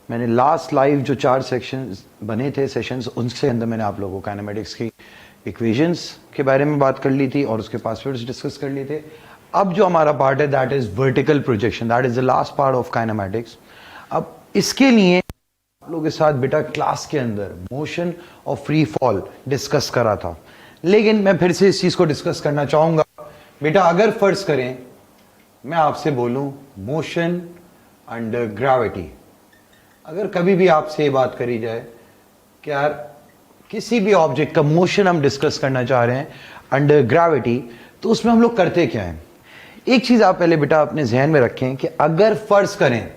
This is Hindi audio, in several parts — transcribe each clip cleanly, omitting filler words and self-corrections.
मैंने लास्ट लाइव जो 4 सेक्शंस बने थे सेशंस, उनके अंदर मैंने आप लोगों को काइनेमेटिक्स की इक्वेशंस के बारे में बात कर ली थी और उसके पासवर्ड्स डिस्कस कर लिए थे। अब जो हमारा पार्ट है that is vertical projection, that is the last part of kinematics. अब इसके लिए आप लोगों के साथ बेटा क्लास के अंदर मोशन और फ्री फॉल डिस्कस करा था, लेकिन मैं फिर से इस चीज को डिस्कस करना चाहूंगा। बेटा अगर फर्ज करें मैं आपसे बोलूं मोशन अंडर ग्रेविटी, अगर कभी भी आपसे ये बात करी जाए कि यार किसी भी ऑब्जेक्ट का मोशन हम डिस्कस करना चाह रहे हैं अंडर ग्रेविटी, तो उसमें हम लोग करते क्या हैं। एक चीज आप पहले बेटा अपने जहन में रखें कि अगर फर्ज करें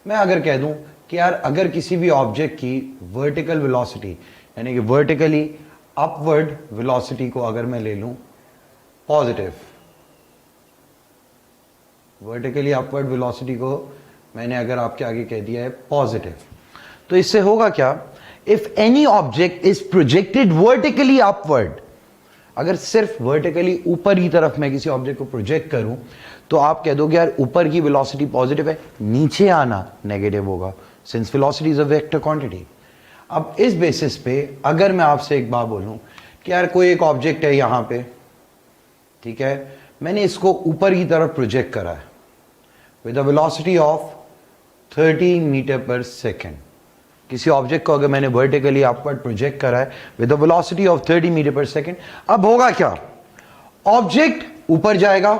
मैं अगर कह दूं कि यार अगर किसी भी ऑब्जेक्ट की वर्टिकल वेलोसिटी यानी कि वर्टिकली अपवर्ड वेलोसिटी को अगर मैं ले लूं पॉजिटिव, वर्टिकली अपवर्ड वेलोसिटी को मैंने अगर आपके आगे कह दिया है पॉजिटिव, तो इससे होगा क्या, if any object is projected vertically upward, अगर सिर्फ वर्टिकली ऊपर की तरफ मैं किसी ऑब्जेक्ट को प्रोजेक्ट करूं तो आप कह दोगे यार ऊपर की वेलोसिटी पॉजिटिव है, नीचे आना नेगेटिव होगा, since velocity is a vector quantity. अब इस बेसिस पे अगर मैं आपसे एक बात बोलूं कि यार कोई एक ऑब्जेक्ट है यहां पे, ठीक है, मैंने इसको ऊपर की तरफ प्रोजेक्ट करा है with a velocity of 30 metre per second. किसी ऑब्जेक्ट को अगर मैंने वर्टिकली अपवर्ड प्रोजेक्ट करा है with a velocity of 30 metre per second, अब होगा क्या, ऑब्जेक्ट ऊपर जाएगा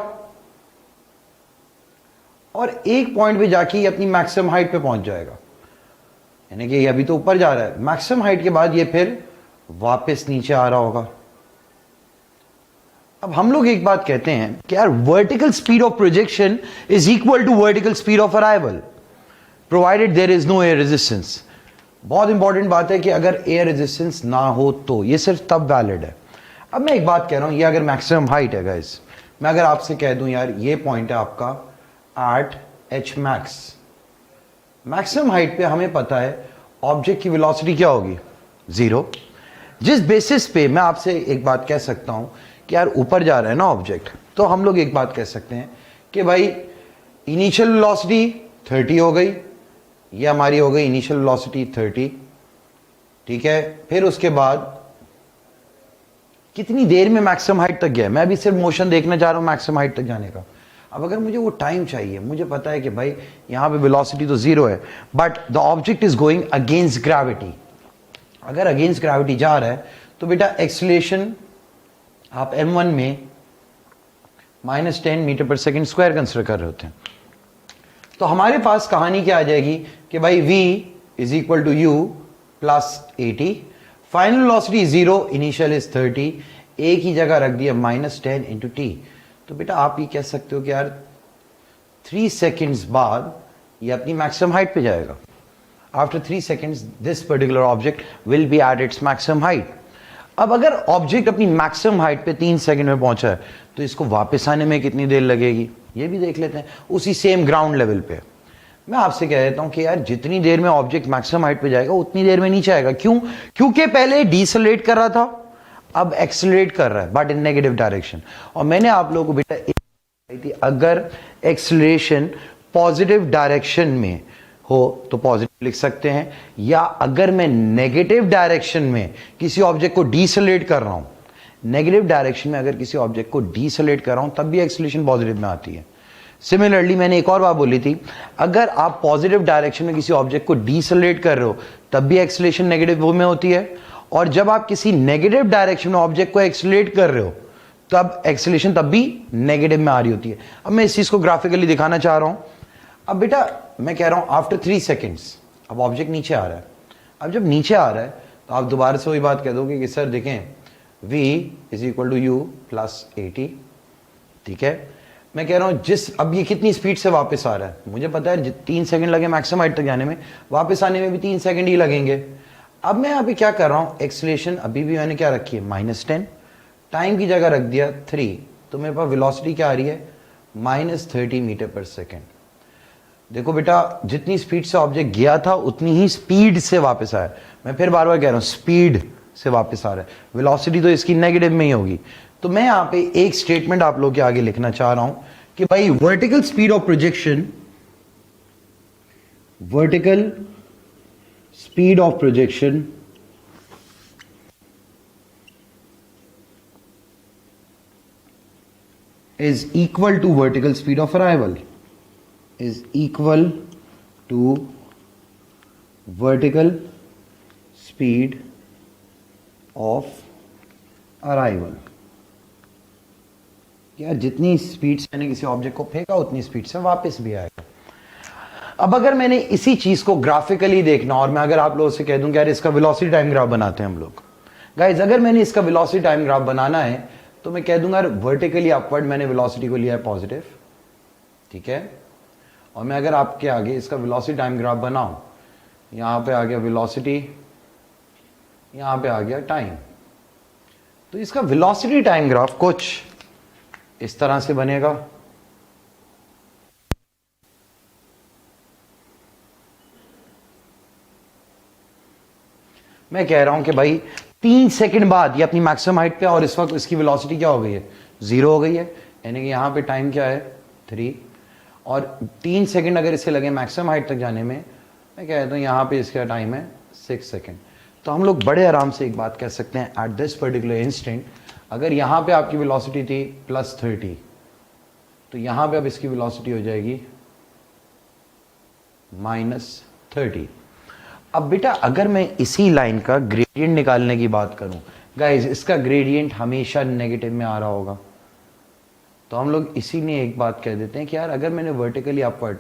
और एक पॉइंट पे जाके ये अपनी मैक्सिमम हाइट पे पहुंच जाएगा, यानी कि ये अभी तो ऊपर जा रहा है, मैक्सिमम हाइट के बाद ये फिर वापस नीचे आ रहा होगा। अब हम लोग एक बात कहते हैं कि यार vertical speed of projection is equal to vertical speed of arrival provided there is no air resistance. बहुत इंपॉर्टेंट बात है कि अगर एयर रेजिस्टेंस ना हो तो ये सिर्फ तब वैलिड है। अब मैं एक बात कह रहा हूं, ये अगर मैक्सिमम हाइट है गाइस, मैं अगर आपसे कह दूं यार ये पॉइंट है आपका at H max, maximum height पे हमें पता है ऑब्जेक्ट की वेलोसिटी क्या होगी, 0। जिस बेसिस पे मैं आपसे एक बात कह सकता हूं कि यार ऊपर जा रहा है ना ऑब्जेक्ट, तो हम लोग एक बात कह सकते हैं कि भाई इनिशियल वेलोसिटी 30 हो गई, ये हमारी हो गई इनिशियल वेलोसिटी 30, ठीक है, फिर उसके बाद कितनी देर में मैक्सिमम हाइट तक गया, मैं अभी सिर्फ मोशन देखना चाह रहा हूं मैक्सिमम हाइट तक जाने का। अब अगर मुझे वो टाइम चाहिए, मुझे पता है कि भाई यहां पे वेलोसिटी तो 0 है but the object is going against gravity, अगर अगेंस्ट ग्रेविटी जा रहा है तो बेटा एक्सीलरेशन आप m1 में -10 metre per second square consider कर रहे होते हैं, तो हमारे पास कहानी क्या आ जाएगी कि भाई v is equal to u plus 80, final velocity 0, initial is 30, एक ही जगह रख दिया -10 इंटू t, तो बेटा आप ये कह सकते हो कि यार 3 सेकेंड्स बाद ये अपनी मैक्सिमम हाइट पे जाएगा। After 3 seconds this particular object will be eight its maximum height. अब अगर ऑब्जेक्ट अपनी मैक्सिमम हाइट पे 3 सेकंड में पहुंचा है तो इसको वापस आने में कितनी देर लगेगी, ये भी देख लेते हैं उसी सेम ग्राउंड लेवल पे। मैं आपसे कह देता हूं कि यार जितनी देर में ऑब्जेक्ट मैक्सिमम हाइट पे जाएगा उतनी देर में नीचे आएगा। क्यों, क्योंकि पहले डिसेलरेट कर रहा था, अब एक्सेलरेट कर रहा है बट इन नेगेटिव डायरेक्शन। और मैंने आप लोगों को बेटा अगर एक्सेलरेशन पॉजिटिव डायरेक्शन में हो तो पॉजिटिव लिख सकते हैं, या अगर मैं नेगेटिव डायरेक्शन में किसी ऑब्जेक्ट को डिसेलरेट कर रहा हूं, नेगेटिव डायरेक्शन में अगर किसी ऑब्जेक्ट को डिसेलरेट कर रहा हूं तब भी एक्सेलरेशन पॉजिटिव में आती है। सिमिलरली मैंने एक और बात बोली थी, अगर आप पॉजिटिव डायरेक्शन में किसी ऑब्जेक्ट को डिसेलरेट कर रहे हो तब भी एक्सेलरेशन नेगेटिव में होती है, और जब आप किसी नेगेटिव डायरेक्शन में ऑब्जेक्ट को एक्सेलरेट कर रहे हो तब एक्सेलरेशन तब भी नेगेटिव में आ रही होती है। अब मैं इस चीज को ग्राफिकली दिखाना चाह रहा हूं। अब बेटा मैं कह रहा हूं आफ्टर 3 सेकेंड्स अब ऑब्जेक्ट नीचे आ रहा है, अब जब नीचे आ रहा है तो आप दोबारा से वही बात कह दोगे कि सर देखें v is equal to u plus 80, ठीक है, मैं कह रहा हूं जिस अब ये कितनी स्पीड से वापस आ रहा है, मुझे पता है 3 सेकंड लगे मैक्सिमम हाइट तक जाने में, वापस आने में भी 3 सेकंड ही लगेंगे। अब मैं अभी क्या कर रहा हूं, एक्सेलरेशन अभी भी मैंने क्या रखी है -10, टाइम की जगह रख दिया 3, तो मेरे पास वेलोसिटी क्या आ रही है -30 मीटर पर सेकेंड। देखो बेटा जितनी स्पीड से ऑब्जेक्ट गया था उतनी ही स्पीड से वापस आया, मैं फिर बार बार कह रहा हूं स्पीड से वापस आ रहा है, वेलोसिटी तो इसकी नेगेटिव में ही होगी। तो मैं यहां पे एक स्टेटमेंट आप लोग के आगे लिखना चाह रहा हूं कि भाई vertical speed of projection vertical speed of projection is equal to vertical speed of arrival, is equal to vertical speed of arrival. यार जितनी स्पीड से मैंने किसी ऑब्जेक्ट को फेंका उतनी स्पीड से वापस भी आएगा. अब अगर मैंने इसी चीज को ग्राफिकली देखना और मैं अगर आप लोगों से कह दूं कि यार इसका वेलोसिटी टाइम ग्राफ बनाते हैं हम लोग, गाइज अगर मैंने इसका वेलोसिटी टाइम ग्राफ बनाना है तो मैं कह दूंगा वर्टिकली अपवर्ड मैंने वेलोसिटी को लिया है पॉजिटिव, ठीक है, और मैं अगर आपके आगे इसका वेलोसिटी टाइम ग्राफ बनाऊं, यहां पे आ गया वेलोसिटी, यहां पे आ गया टाइम, तो इसका वेलोसिटी टाइम ग्राफ कुछ इस तरह से बनेगा. मैं कह रहा हूं कि भाई 3 सेकंड बाद ये अपनी मैक्सिमम हाइट पे और इस वक्त इसकी वेलोसिटी क्या हो गई है, 0 हो गई है, यानी कि यहां पे टाइम क्या है 3, और 3 सेकंड अगर इसे लगे मैक्सिमम हाइट तक जाने में, मैं कहता हूं यहां पे इसका टाइम है 6 सेकंड. तो हम लोग बड़े आराम से एक बात कह सकते हैं, एट दिस पर्टिकुलर इंस्टेंट अगर यहां पे आपकी वेलोसिटी थी +30, तो यहां पे अब इसकी वेलोसिटी हो जाएगी -30. अब बेटा अगर मैं इसी लाइन का ग्रेडियंट निकालने की बात करूं, गाइस इसका ग्रेडियंट हमेशा नेगेटिव में आ रहा होगा, तो हम लोग इसीलिए एक बात कह देते हैं कि यार अगर मैंने वर्टिकली अपवर्ड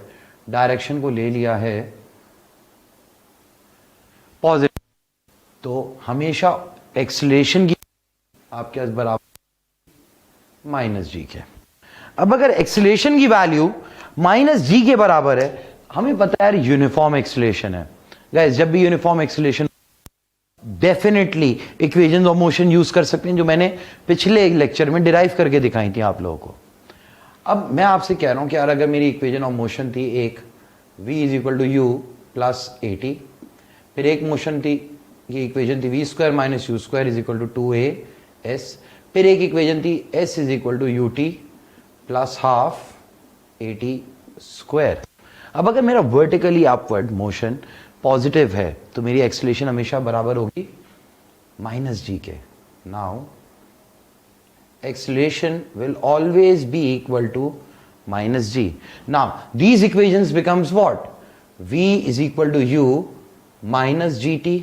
डायरेक्शन को ले लिया है पॉजिटिव, तो हमेशा एक्सीलरेशन की आपके पास बराबर -g के. अब अगर एक्सीलरेशन की वैल्यू -g के बराबर है, हमें पता है यार यूनिफॉर्म एक्सीलरेशन है. गाइस जब भी uniform acceleration, definitely equations of motion use कर सकते हैं जो मैंने पिछले एक लेक्चर में डिराइव करके दिखाई थी आप लोगों को. अब मैं आपसे कह रहा हूं कि यार अगर मेरी इक्वेशन ऑफ मोशन थी एक v = u + 80, फिर एक मोशन थी, ये इक्वेशन थी v² - u² = 2as, फिर एक इक्वेशन थी s = ut + ½ 80². अब अगर मेरा वर्टिकली अपवर्ड मोशन पॉजिटिव है तो मेरी एक्सीलरेशन हमेशा बराबर होगी -g के. Now acceleration will always be equal to -g. Now these equations becomes what? v = u minus gt,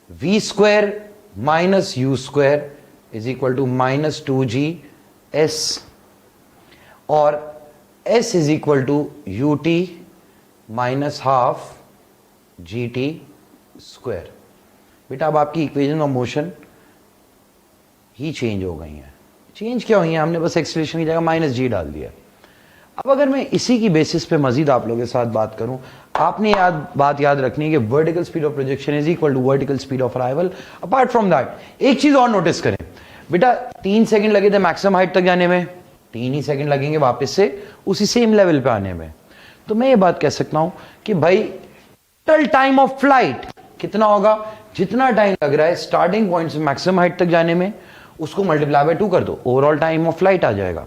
v² - u² = -2g s, और s = ut -½ gt². बेटा अब आपकी equation of motion he change हो गई हैं. चेंज क्या हुई है, हमने बस एक्सीलरेशन की जगह -g डाल दिया. अब अगर मैं इसी की बेसिस पे मजीद आप लोगों के साथ बात करूं, आपने बात याद रखनी है कि vertical speed of projection is equal to vertical speed of arrival. Apart from that एक चीज और नोटिस करें बेटा, 3 सेकंड लगे थे मैक्सिमम हाइट तक जाने में, 3 ही सेकंड लगेंगे वापस से उसी सेम लेवल पे आने में. तो मैं ये बात कह सकता हूं कि भाई टोटल टाइम ऑफ फ्लाइट कितना होगा, जितना टाइम लग रहा है स्टार्टिंग पॉइंट से मैक्सिमम हाइट तक जाने में, उसको मल्टीप्लाई बाय 2 कर दो, ओवरऑल टाइम ऑफ फ्लाइट आ जाएगा.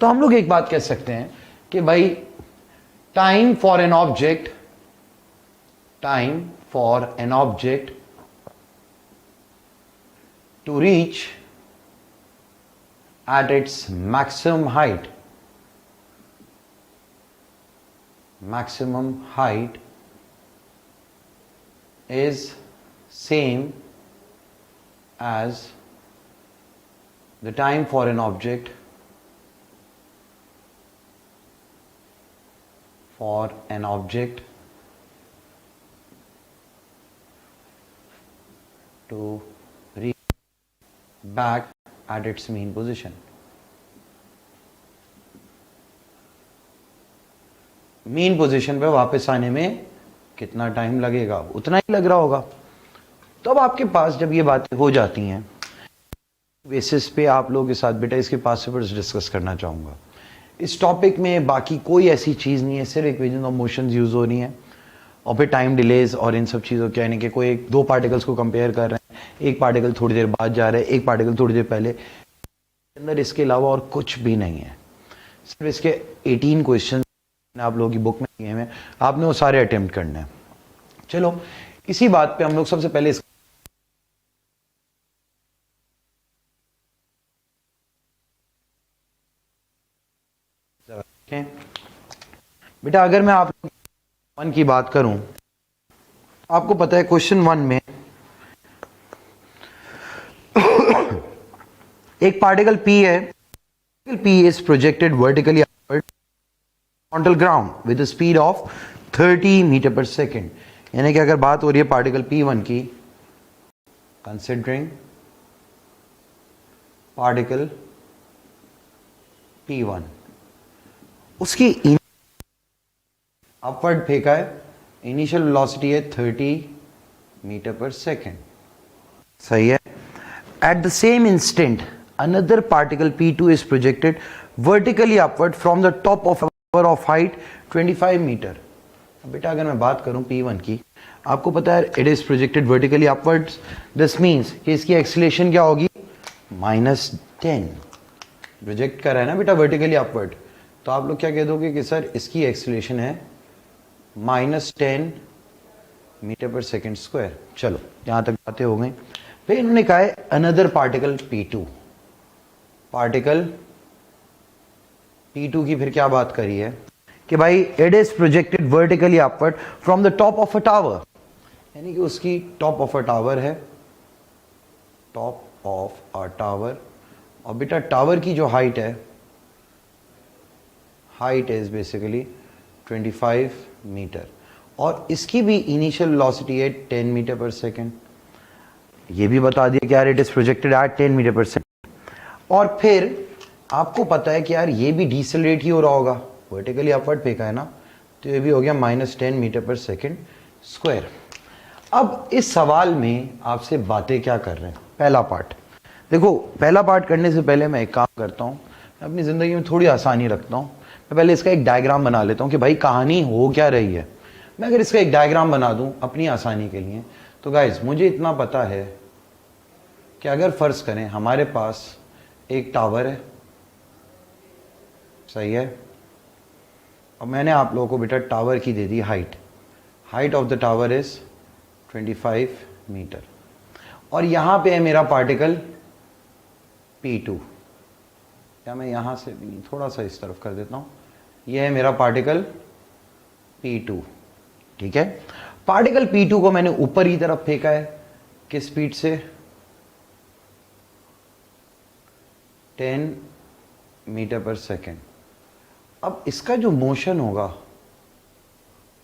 तो हम लोग एक बात कह सकते हैं कि भाई time for an object to reach at its maximum height is same as the time for an object to reach back at its mean position. Mean position पे वापस आने में कितना टाइम लगेगा, उतना ही लग रहा होगा. तो अब आपके पास जब ये बातें हो जाती हैं, बेसिस पे आप लोगों के साथ बेटा इसके पार्टिसिपेंट्स डिस्कस करना चाहूँगा. इस टॉपिक में बाकी कोई ऐसी चीज़ नहीं है, सिर्फ इक्वेशन ऑफ मोशंस यूज़ हो रही हैं और फिर टाइम डिलेज और इन सब चीज़ों के, यानी कि कोई 2 पार्टिकल्स को कंपेयर कर रहे हैं, एक पार्टिकल थोड़ी देर बाद जा रहा है, एक पार्टिकल थोड़ी देर पहले, अंदर इसके अलावा और कुछ भी नहीं है. सिर्फ इसके 18 क्वेश्चन आप लोगों की बुक में दिए हुए हैं, आपने वो सारे अटेम्प्ट करने हैं। चलो इसी बात पे हम लोग सबसे पहले बेटा अगर मैं आप वन की बात करूं, आपको पता है क्वेश्चन वन में एक पार्टिकल P है, P is projected vertically upward horizontal ground with a speed of 30 metre per second. यानी कि अगर बात हो रही है पार्टिकल P1 की, कंसिडरिंग पार्टिकल P1, उसकी अपवर्ड फेंका है, इनिशियल वेलोसिटी है 30 मीटर पर सेकेंड, सही है। Eight the same instant another particle P2 is projected vertically upward from the top of height 25 metre. अब बेटा अगर मैं बात करूं P1 की, आपको पता है it is projected vertically upwards, this means कि इसकी एक्सीलरेशन क्या होगी, -10। प्रोजेक्ट कर रहा है ना बेटा वर्टिकली अपवर्ड, तो आप लोग क्या कह दोगे कि सर इसकी एक्सीलरेशन है -10 मीटर पर सेकेंड स्क्वायर। चलो यहां तक बातें हो गई। फिर इन्होंने कहा है another particle P2, particle P2 की फिर क्या बात करी है कि भाई it is projected vertically upward from the top of a tower, यानी कि उसकी टॉप ऑफ अ टावर है, टॉप ऑफ अ टावर। और बेटा टावर की जो हाइट है, हाइट इज बेसिकली 25 मीटर, और इसकी भी इनिशियल वेलोसिटी है 10 मीटर पर सेकेंड। ये भी बता दिया कि यार it is projected at 10 metre per second. और फिर आपको पता है कि यार ये भी डिसेलरेट ही हो रहा होगा, वर्टिकली अपवर्ड फेंका है ना, तो ये भी हो गया -10 मीटर पर सेकेंड स्क्वायर। अब इस सवाल में आपसे बातें क्या कर रहे हैं, पहला पार्ट देखो। पहला पार्ट करने से पहले मैं एक काम करता हूँ, मैं अपनी ज़िंदगी में थोड़ी आसानी रखता हूँ। मैं पहले इसका एक डायग्राम बना लेता हूँ कि भाई कहानी हो क्या रही है। मैं अगर इसका एक डायग्राम बना दूँ अपनी आसानी के लिए, तो गाइज मुझे इतना पता है कि अगर फ़र्ज़ करें हमारे पास एक टावर है, सही है, और मैंने आप लोगों को बेटा टावर की दे दी height, height of the tower is 25 meter, और यहां पे है मेरा पार्टिकल P2, या मैं यहां से भी थोड़ा सा इस तरफ कर देता हूं, यह है मेरा पार्टिकल P2, ठीक है। पार्टिकल P2 को मैंने ऊपर की तरफ फेंका है, किस स्पीड से, 10 मीटर पर सेकेंड। अब इसका जो मोशन होगा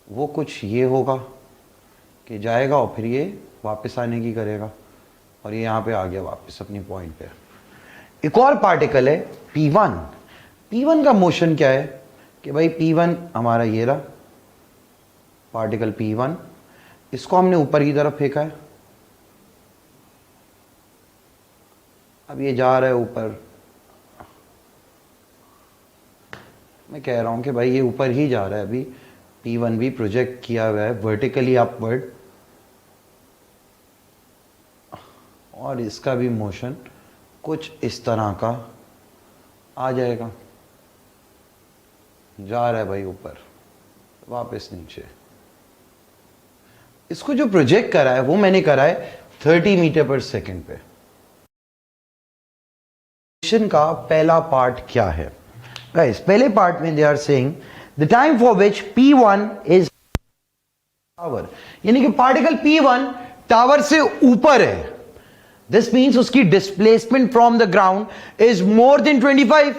वो कुछ ये होगा कि जाएगा और फिर ये वापस आने की करेगा, और ये यहाँ पे आ गया वापस अपनी पॉइंट पे। एक और पार्टिकल है P1। P1 का मोशन क्या है कि भाई P1 हमारा ये रहा पार्टिकल P1, इसको हमने ऊपर की तरफ फेंका है, अब ये जा रहा है ऊपर। मैं कह रहा हूं कि भाई ये ऊपर ही जा रहा है, अभी P1 भी प्रोजेक्ट किया हुआ है वर्टिकली अपवर्ड, और इसका भी मोशन कुछ इस तरह का आ जाएगा, जा रहा है भाई ऊपर वापस नीचे। इसको जो प्रोजेक्ट करा है वो मैंने करा है 30 मीटर पर सेकेंड पे। क्वेश्चन का पहला पार्ट क्या है गाइस, पहले पार्ट में they are saying the time for which P1 is tower, यानी कि पार्टिकल P1 टावर से ऊपर है, दिस मीन्स उसकी displacement from the ground is more than 25।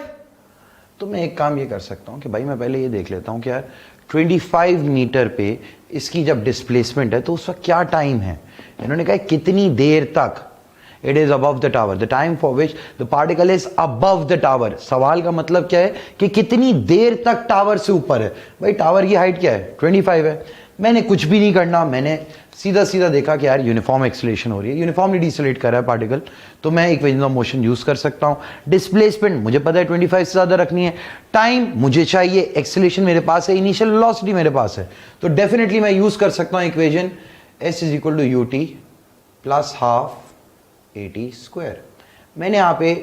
तो मैं एक काम ये कर सकता हूं कि भाई मैं पहले ये देख लेता हूं कि यार 25 मीटर पे इसकी जब डिस्प्लेसमेंट है तो उसका क्या टाइम है। इन्होंने कहा कितनी देर तक it is above the tower, the time for which the particle is above the tower. सवाल का मतलब क्या है कि कितनी देर तक टावर से ऊपर है। भाई टावर की हाइट क्या है, 25 है। मैंने कुछ भी नहीं करना, मैंने सीधा सीधा देखा कि यार यूनिफॉर्म एक्सीलरेशन हो रही है, यूनिफॉर्मली डिसेलेरेट कर रहा है पार्टिकल, तो मैं इक्वेशन ऑफ मोशन यूज कर सकता हूं। डिस्प्लेसमेंट मुझे पता है 25 से ज्यादा रखनी है, टाइम मुझे चाहिए, एक्सीलरेशन मेरे पास है, इनिशियल वेलोसिटी मेरे पास है, तो डेफिनेटली मैं यूज कर सकता हूं equation s is equal to ut plus half at square. मैंने यहां पे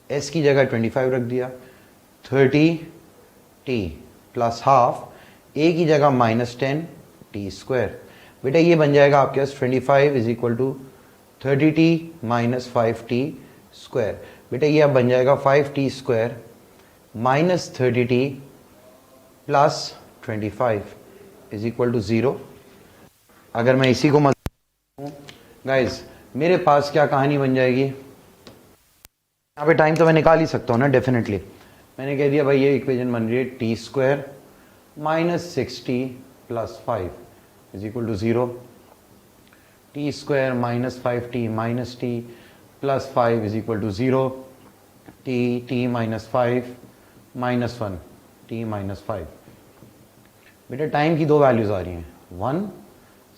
s की जगह 25 रख दिया, 30t प्लस हाफ, ए की जगह -10 टी स्क्वायर। बेटा ये बन जाएगा आपके पास 25 is equal to 30t minus 5t square. बेटा ये अब बन जाएगा 5t square minus 30t plus 25 is equal to 0। अगर मैं इसी को गाइज, मेरे पास क्या कहानी बन जाएगी, यहाँ पे टाइम तो मैं निकाल ही सकता हूँ ना डेफिनेटली। मैंने कह दिया भाई ये इक्वेशन बन रही है t square minus 6t plus 5 is equal to 0। T square minus 5t minus t plus 5 is equal to 0। T minus 5 minus 1 t minus 5। बेटा टाइम की दो वैल्यूज आ रही हैं, 1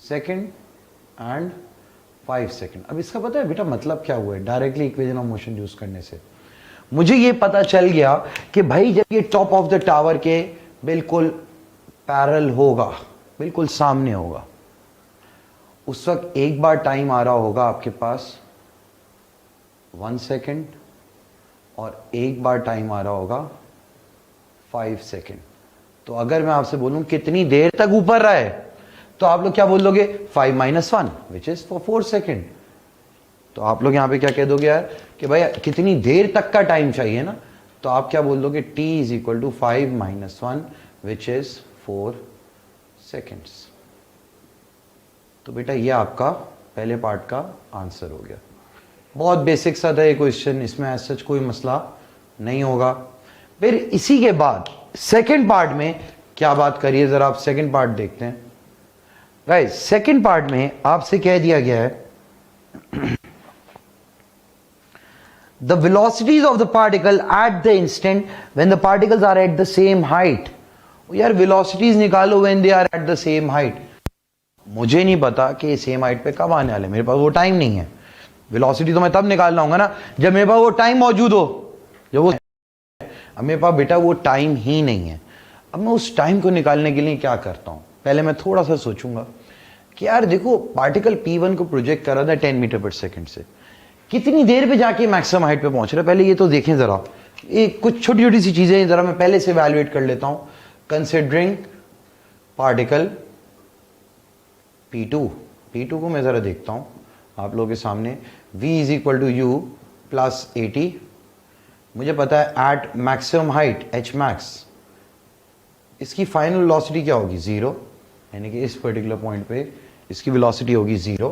सेकेंड एंड 5 सेकेंड। अब इसका पता है बेटा मतलब क्या हुआ है directly equation of motion use करने से? मुझे ये पता चल गया कि भाई जब ये टॉप ऑफ द टावर के बिल्कुल पैरेलल होगा, बिल्कुल सामने होगा, उस वक्त एक बार टाइम आ रहा होगा आपके पास 1 सेकेंड और एक बार टाइम आ रहा होगा 5 सेकेंड। तो अगर मैं आपसे बोलूं कितनी देर तक ऊपर रहा है, तो आप लोग क्या बोल दोगे? 5 minus 1 which is for 4 second. तो आप लोग यहां पे क्या कह दोगे यार कि भाई कितनी देर तक का टाइम चाहिए ना, तो आप क्या बोल दोगे? t is equal to 5 minus 1 which is 4 seconds. तो बेटा ये आपका पहले पार्ट का आंसर हो गया। बहुत बेसिक सा था ये क्वेश्चन, इसमें ऐसा सच कोई मसला नहीं होगा। फिर इसी के बाद सेकंड पार्ट में क्या बात करिए, जरा आप सेकंड पार्ट देखते हैं। गाइस सेकंड पार्ट में आपसे कह दिया गया है the velocities of the particle at the instant when the particles are at the same height. यार वेलोसिटीज निकालो when they are at the same height. मुझे नहीं पता कि सेम हाइट पे कब आने वाले, मेरे पास वो टाइम नहीं है। वेलोसिटी तो मैं तब निकाल लाऊंगा ना जब मेरे पास वो टाइम मौजूद हो, जब वो, अब मेरे पास बेटा वो टाइम ही नहीं है। अब मैं उस टाइम को निकालने के लिए क्या करता हूं, पहले मैं थोड़ा सा सोचूंगा कि यार देखो पार्टिकल P1 को प्रोजेक्ट कर रहा था 10 मीटर पर सेकंड से, कितनी देर पे जाके मैक्सिमम हाइट पे पहुंच रहा है, पहले ये तो देखें जरा। ये कुछ छोटी छोटी सी चीजें जरा मैं पहले से इवैल्यूएट कर लेता हूं। कंसिडरिंग पार्टिकल P2 को मैं जरा देखता हूं आप लोगों के सामने। v is equal to u plus 80। मुझे पता है at maximum height h max, इसकी फाइनल वेलोसिटी क्या होगी? 0, यानी कि इस पर्टिकुलर पॉइंट पे इसकी वेलोसिटी होगी 0।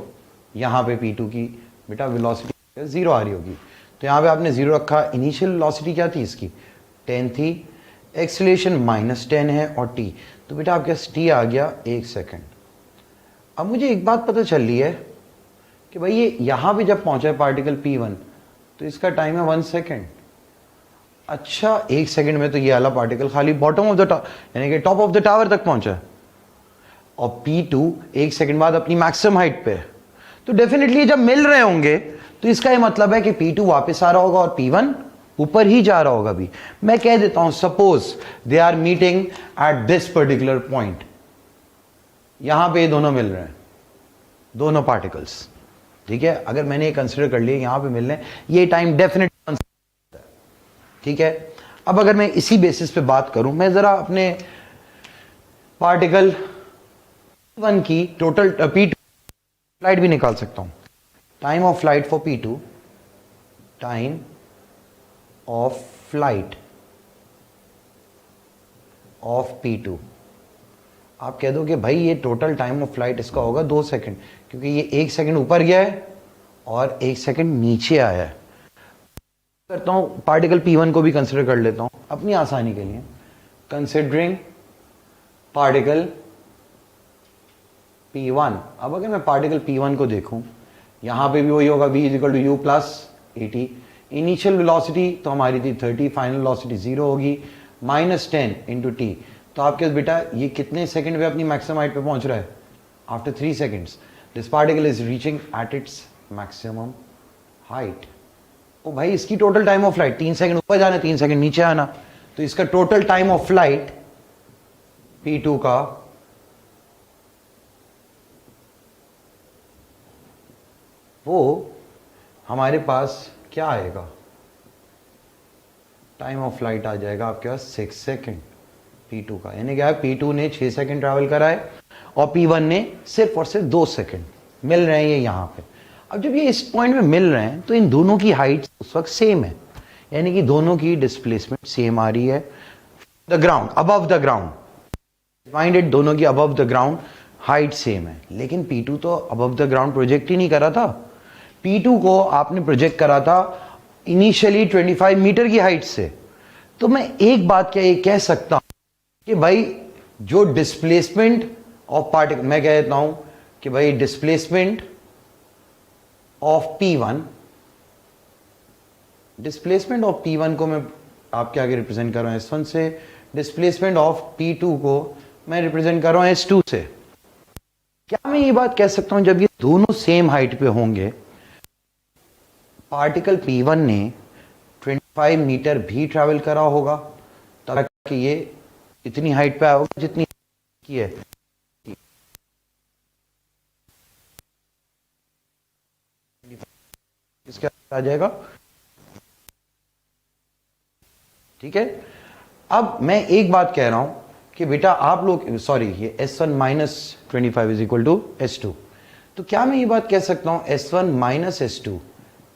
यहाँ पे P2 की बेटा वेलोसिटी 0 आ रही होगी, तो यहाँ पे आपने 0 रखा। इनिशियल वेलोसिटी क्या थी इसकी? 10 थी। एक्सेलरेशन -10 है और t, तो बेटा आपके पास t आ गया 1 सेकेंड। अब मुझे एक बात पता चल रही है कि भाई ये यहां पे जब पहुंचा है पार्टिकल P1 तो इसका टाइम है 1 सेकेंड। अच्छा 1 सेकेंड में तो ये वाला पार्टिकल खाली बॉटम ऑफ द यानी कि टॉप ऑफ द टावर तक पहुंचा है, और P2 1 सेकेंड बाद अपनी मैक्सिमम हाइट पे है। तो डेफिनेटली जब मिल रहे होंगे तो इसका ये मतलब है कि P2 वापस आ रहा होगा और P1 ऊपर ही जा रहा होगा। भी मैं कह देता हूं suppose they are meeting at this particular point, यहां पे ये दोनों मिल रहे हैं, दोनों पार्टिकल्स, ठीक है। अगर मैंने ये कंसिडर कर लिया यहां पे मिल रहे हैं, ये टाइम डेफिनेट, ठीक है। अब अगर मैं इसी बेसिस पे बात करूं, मैं जरा अपने पार्टिकल 1 की टोटल P2 फ्लाइट भी निकाल सकता हूं। Time of flight for P2, time of flight of P2, आप कह दो कि भाई ये टोटल टाइम ऑफ फ्लाइट इसका होगा 2 सेकेंड, क्योंकि ये 1 सेकेंड ऊपर गया है और 1 सेकेंड नीचे आया है। करता हूं पार्टिकल P1 को भी कंसिडर कर लेता हूं अपनी आसानी के लिए। कंसिडरिंग पार्टिकल P1, अब अगर मैं पार्टिकल P1 को देखूं, यहां पे भी वही होगा, v is equal to u plus 80। Initial velocity तो हमारी थी 30, फाइनल वेलोसिटी 0 होगी, -10 इंटू टी। तो आपके बेटा ये कितने सेकंड पे अपनी मैक्सिमम हाइट पे पहुंच रहा है? After 3 seconds this particle is reaching at its maximum height. ओ भाई इसकी total time of flight 3 second ऊपर जाना, 3 सेकंड नीचे आना, तो इसका total time of flight P2 का वो हमारे पास क्या आएगा? टाइम ऑफ फ्लाइट आ जाएगा आपके पास 6 सेकंड। P2 का, यानी क्या है P2 ने 6 सेकंड ट्रैवल करा है और P1 ने सिर्फ और सिर्फ 2 सेकंड। मिल रहे हैं ये यहाँ पे। अब जब ये इस पॉइंट में मिल रहे हैं तो इन दोनों की हाइट उस वक्त सेम है, यानी कि दोनों की डिस्प्लेसमेंट सेम आ रही है। The ground, above the ground, find it, दोनों की above the ground height same है। लेकिन P2 तो अबव द ग्राउंड प्रोजेक्ट ही नहीं करा था। P2 को आपने प्रोजेक्ट करा था इनिशियली 25 मीटर की हाइट से। तो मैं एक बात क्या ये कह सकता हूं कि भाई जो डिस्प्लेसमेंट ऑफ पार्टिकल, मैं कह देता हूं कि भाई displacement of P1, displacement of P1 को मैं आपके आगे रिप्रेजेंट कर रहा हूं S1 से, डिस्प्लेसमेंट ऑफ P2 को मैं रिप्रेजेंट कर रहा हूं S2 से। क्या मैं ये बात कह सकता हूं जब ये दोनों सेम हाइट पे होंगे, पार्टिकल P1 ने 25 मीटर भी ट्रैवल करा होगा ताकि ये इतनी हाइट पे आया होगा जितनी की है। इसका आ जाएगा, ठीक है। अब मैं एक बात कह रहा हूं कि बेटा आप लोग, सॉरी, ये S1 minus 25 is equal to S2। तो क्या मैं ये बात कह सकता हूं S1 minus S2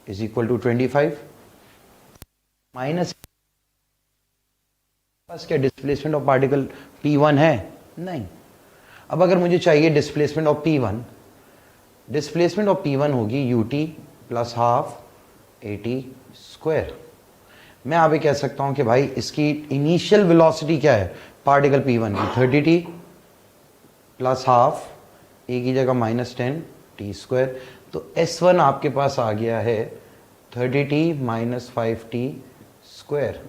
is equal to 25 minus, बस क्या डिस्प्लेसमेंट ऑफ पार्टिकल P1 है? नहीं। अब अगर मुझे चाहिए displacement of P1, displacement of P1 होगी UT plus half AT square. मैं यहाँ पे कह सकता हूं कि भाई इसकी इनिशियल वेलोसिटी क्या है पार्टिकल P1 की, 30t प्लस हाफ A की जगह -10t स्क्वायर। तो S1 आपके पास आ गया है 30t माइनस 5t स्क्वायर।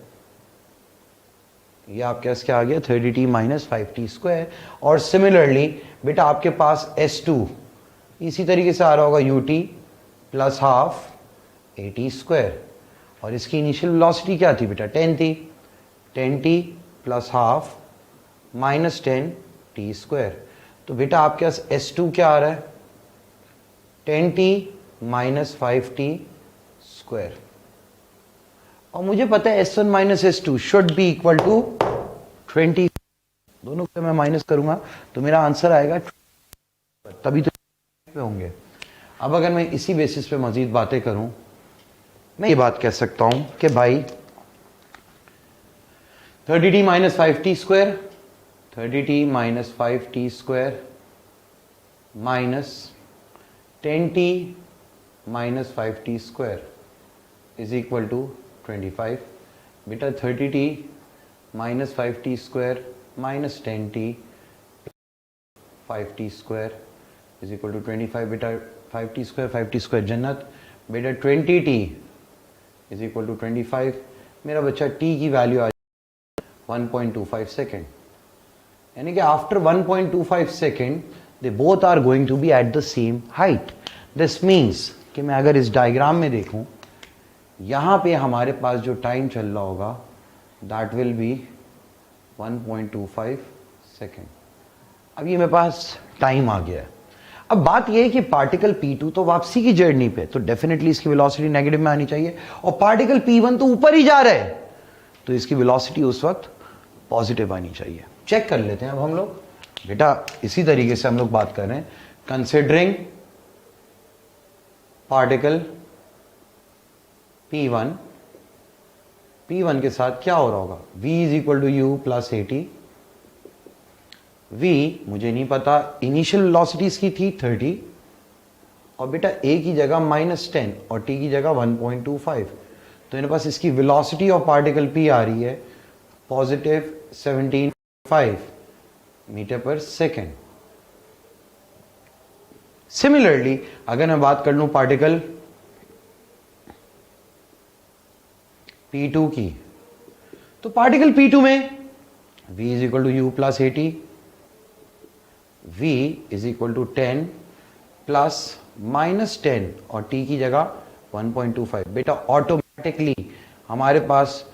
ये आपके पास क्या आ गया, 30t माइनस 5t स्क्वायर। और सिमिलरली बेटा आपके पास S2 इसी तरीके से आ रहा होगा UT plus half AT square. और इसकी इनिशियल वेलोसिटी क्या थी बेटा, 10 थी, 10t plus half minus 10t square. तो बेटा आपके पास S2 क्या आ रहा है, 10t माइनस 5t स्क्वायर। और मुझे पता है S1 minus S2 should be equal to 20। दोनों को मैं माइनस करूंगा तो मेरा आंसर आएगा, तभी तो पे होंगे। अब अगर मैं इसी बेसिस पे मजीद बातें करूं, मैं ये बात कह सकता हूं कि भाई 30t minus 5t square, 30t minus 5t square minus 10t minus 5t square is equal to 25। बेटा 30t minus 5t square minus 10t 5t square is equal to 25। बेटा 5t स्क्वायर जन्नत। बेटा 20t इज इक्वल टू 25। मेरा बच्चा t की वैल्यू आ 1.25 सेकेंड, यानी कि after 1.25 second they both are going to be at the same height. This means कि मैं अगर इस डायग्राम में देखूं, यहां पे हमारे पास जो टाइम चल रहा होगा दैट विल बी 1.25 सेकेंड। अब ये मेरे पास टाइम आ गया है। अब बात यह है कि पार्टिकल P2 तो वापसी की जर्नी पे, तो डेफिनेटली इसकी वेलोसिटी नेगेटिव में आनी चाहिए, और पार्टिकल P1 तो ऊपर ही जा रहा है तो इसकी वेलोसिटी उस वक्त पॉजिटिव आनी चाहिए। चेक कर लेते हैं अब हम लोग। बेटा इसी तरीके से हम लोग बात कर रहे हैं, कंसिडरिंग पार्टिकल P1, P1 के साथ क्या हो रहा होगा, V is equal to U plus AT। V मुझे नहीं पता, इनिशियल वेलोसिटी इसकी थी 30, और बेटा A की जगह -10 और T की जगह 1.25, तो मेरे पास इसकी वेलोसिटी ऑफ पार्टिकल P आ रही है positive 17.5 metre per second. Similarly अगर मैं बात कर लूं पार्टिकल P2 की, तो पार्टिकल P2 में V is equal to U plus AT, V is equal to 10 plus -10 और T की जगह 1.25। बेटा ऑटोमेटिकली हमारे पास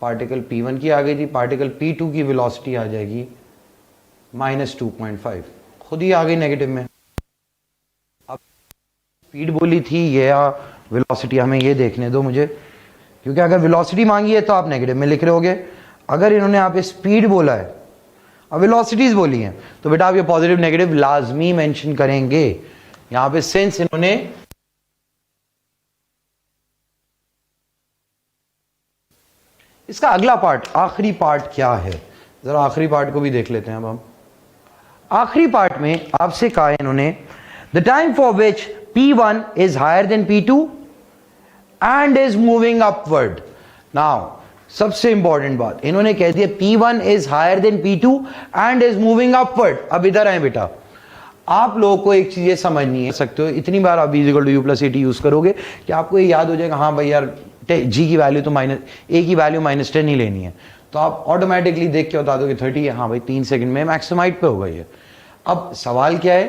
पार्टिकल P1 की आ गई थी, पार्टिकल P2 की वेलोसिटी आ जाएगी -2.5, खुद ही आ गई नेगेटिव में। अब स्पीड बोली थी या वेलोसिटी, हमें ये देखने दो मुझे, क्योंकि अगर वेलोसिटी मांगी है तो आप नेगेटिव में लिख रहे होगे, अगर इन्होंने आप स्पीड बोला है अब वेलोसिटीज बोली हैं तो बेटा आप ये पॉजिटिव नेगेटिव लाजमी मेंशन करेंगे। यहां पे सिंस इन्होंने इसका अगला पार्ट, आखिरी पार्ट क्या है, जरा आखिरी पार्ट को भी देख लेते हैं। अब हम आखिरी पार्ट में आपसे कहा है इन्होंने the time for which P1 is higher than P2 and is moving upward. Now सबसे इंपॉर्टेंट बात इन्होंने कह दिया P1 is higher than P2 and is moving upward. अब इधर आए बेटा, आप लोगों को एक चीज समझनी है सकते हो, इतनी बार आप B = U + AT यूज करोगे कि आपको ये याद हो जाएगा, हाँ भाई यार जी की वैल्यू तो A की वैल्यू -10 ही लेनी है, तो आप ऑटोमेटिकली देख के बता दो कि 30 है, हाँ भाई 3 सेकंड में मैक्सिमम हाइट पे होगा ये। अब सवाल क्या है,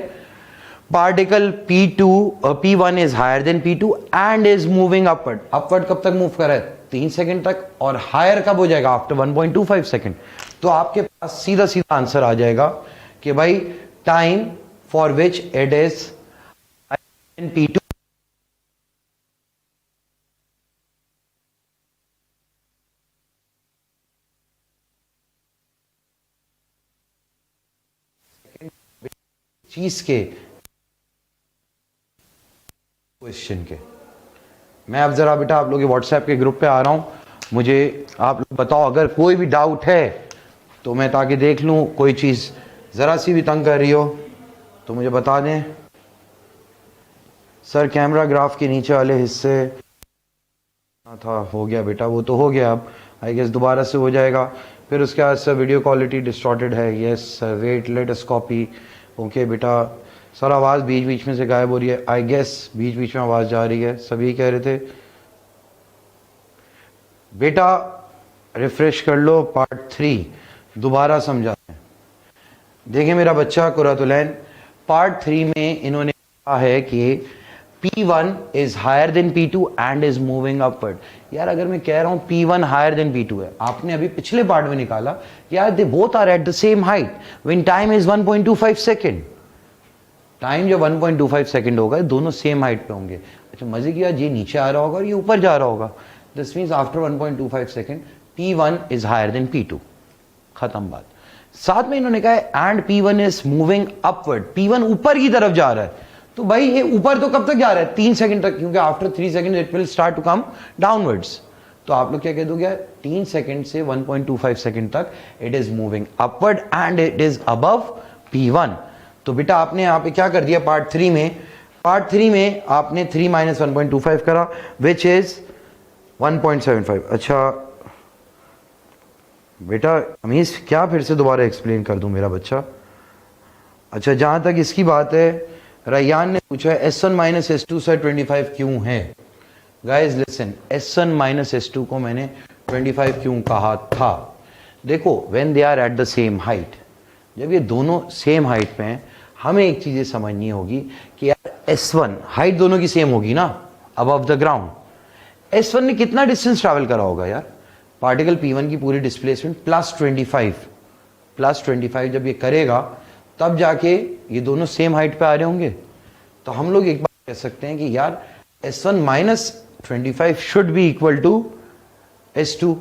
particle P1 is higher than P2 and is moving upward. Upward कब तक मूव कर रहा है? 3 सेकंड तक। और हायर कब हो जाएगा? After 1.25 second. तो आपके पास सीधा सीधा आंसर आ जाएगा कि भाई time for which it is P2 चीज के क्वेश्चन के। मैं अब जरा बेटा आप लोग व्हाट्सएप के ग्रुप पे आ रहा हूं, मुझे आप लोग बताओ अगर कोई भी डाउट है तो मैं ताकि देख लूं कोई चीज जरा सी भी तंग कर रही हो तो मुझे बता दें। सर कैमरा ग्राफ के नीचे वाले हिस्से था, हो गया बेटा, वो तो हो गया, अब आई गेस दोबारा से हो जाएगा। फिर उसके बाद सर वीडियो क्वालिटी डिस्टॉर्टेड है, yes sir wait let us copy. Okay बेटा, सर आवाज़ बीच बीच में से गायब हो रही है, आई गेस बीच बीच में आवाज़ जा रही है, सभी कह रहे थे। बेटा रिफ्रेश कर लो, पार्ट 3 दोबारा समझाते हैं। देखिए मेरा बच्चा कुरातुलैन, पार्ट 3 में इन्होंने कहा है कि P1 is higher than P2 and is moving upward. यार अगर मैं कह रहा हूं P1 हायर देन P2 है, आपने अभी पिछले पार्ट में निकाला यार they both are at the same height when time is 1.25 second. Time जब 1.25 सेकंड होगा दोनों सेम हाइट पे होंगे। अच्छा मजे की बात, ये नीचे आ रहा होगा और ये ऊपर जा रहा होगा, this means after 1.25 second P1 is higher than P2। खत्म बात। साथ में इन्होंने कहा है and P1 is moving upward, P1 ऊपर की तरफ जा रहा है। तो भाई ये ऊपर तो कब तक जा रहा है? 3 सेकंड तक, क्योंकि after 3 second it will start to come downwards. तो आप लोग क्या कह दोगे? 3 सेकंड से 1.25 सेकंड तक it is moving upward and it is above P1। तो बेटा आपने यहाँ पे क्या कर दिया पार्ट 3 में? पार्ट 3 में आपने 3 - 1.25 करा विच इज 1.75। अच्छा बेटा अमीज क्या फिर से दोबारा एक्सप्लेन कर दूं मेरा बच्चा? अच्छा जहां तक इसकी बात है, रैयान ने पूछा है S1 - S2 सर 25 क्यों है? गाइस लिसन, S1 - S2 को मैंने 25 क्यों कहा था? देखो when they are at the same height, जब ये दोनों सेम हाइट पे हैं, हमें एक चीज समझनी होगी कि यार S1 हाइट दोनों की सेम होगी ना, अबव द ग्राउंड। S1 ने कितना डिस्टेंस ट्रैवल करा होगा यार? पार्टिकल P1 की पूरी डिस्प्लेसमेंट +25 जब ये करेगा तब जाके ये दोनों सेम हाइट पे आ रहे होंगे। तो हम लोग एक बात कह सकते हैं कि यार S1 - 25 should be equal to S2,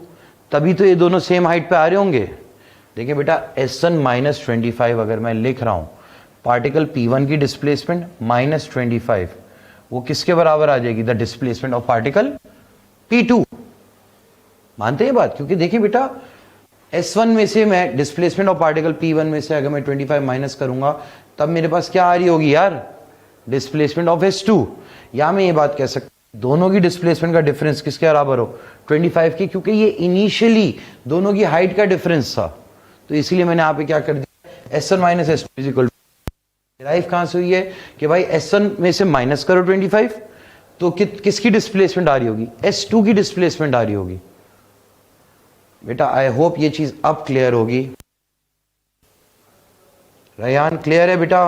तभी तो ये दोनों सेम हाइट पे आ रहे होंगे। देखिए बेटा S1 - 25 अगर मैं लिख रहा हूं, पार्टिकल P1 की डिस्प्लेसमेंट -25, वो किसके बराबर आ जाएगी? The displacement of particle P2। मानते हैं बात? क्योंकि देखिए बेटा S1 में से मैं डिस्प्लेसमेंट ऑफ पार्टिकल P1 में से अगर मैं 25 माइनस करूंगा तब मेरे पास क्या आ रही होगी यार? Displacement of S2। या मैं ये बात कह सकता हूं दोनों की डिस्प्लेसमेंट का डिफरेंस किसके बराबर हो? 25 की, क्योंकि ये इनिशियली दोनों की हाइट का डिफरेंस था। तो इसीलिए मैंने यहाँ पे क्या कर दिया, S1 - S2 is equal to, derive कहां से हुई है कि भाई S1 में से माइनस करो 25 तो किसकी डिस्प्लेसमेंट आ रही होगी? S2 की डिस्प्लेसमेंट आ रही होगी। बेटा आई होप ये चीज अब क्लियर होगी। रैयान क्लियर है बेटा?